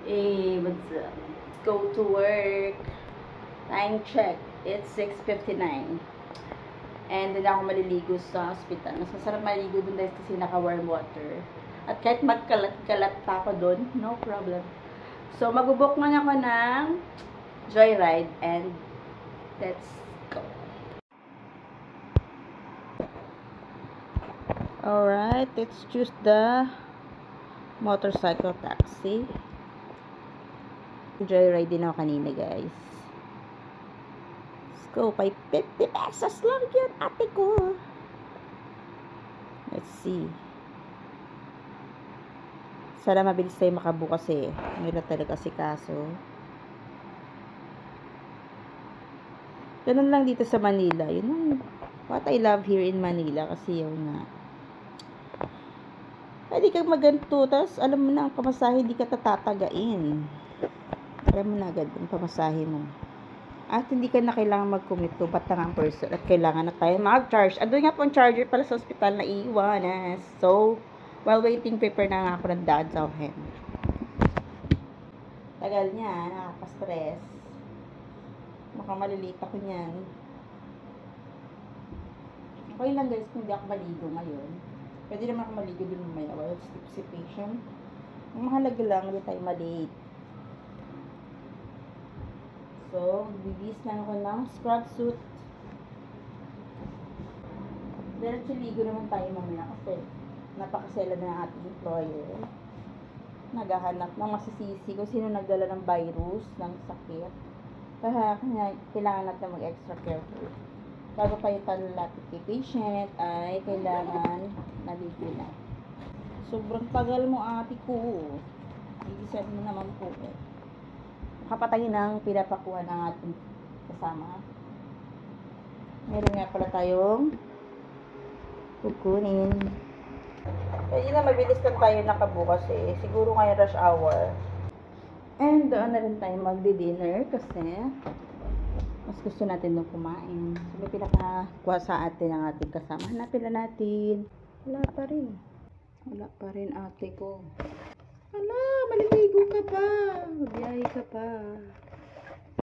Hey, what's up? Go to work. Time check. It's 6:59. And doon ako maliligo sa hospital. Mas masarap maligo doon dahil kasi naka-warm water. At kahit magkalat-kalat pa ako doon, no problem. So, mag-book man ako ng joyride and let's go. Alright, let's choose the motorcycle taxi. Joyride din ako kanina, guys. Let's go. 50 pesos lang yun, ate ko. Let's see. Sana mabilis tayo makabook kasi. Ngayon talaga si kaso. Ganun lang dito sa Manila. Yun ang what I love here in Manila. Kasi yun nga. Pwede kang maganto. Tapos alam mo na ang pamasahe, hindi ka tatatagain. Alam mo na agad ang pamasahe mo. At hindi ka na kailangan mag-commit to ba't na ang person at kailangan na tayo mag-charge. Ando nga po ang charger pala sa hospital na iiwanan. So, while waiting, prepare na nga ako ng dad sa akin. Tagal niya, nakaka-stress. Baka malilita ko niyan. Okay lang guys kung hindi ako maligo ngayon. Pwede naman ako maligo dun mamaya while stipsipation. Ang mahalaga lang, hindi tayo malate. So, bibis lang ako ng scrub suit. Diretso ligo naman tayo mamaya kasi napakasela na ating employer. Naghahanap ng masisisi kung sino nagdala ng virus, ng sakit. Kaya kailangan natin mag-extra careful. Bago tayo talapit kay patient, ay kailangan naligo na. Sobrang tagal mo, ate ko. Ibisan mo naman po eh. Kapatayin ng pinapakuha ng ating kasama. Meron nga pala tayong kukunin. Pwede na mabilis lang tayo nakabukas eh. Siguro ngayon rush hour. And doon na rin tayo magdi-dinner kasi mas gusto natin nung kumain. So may pinakakuha sa atin ang ating kasama. Hanapin na natin. Wala pa rin. Wala pa rin ate ko. Ala, maliligo ka pa. Mabiyahe ka pa.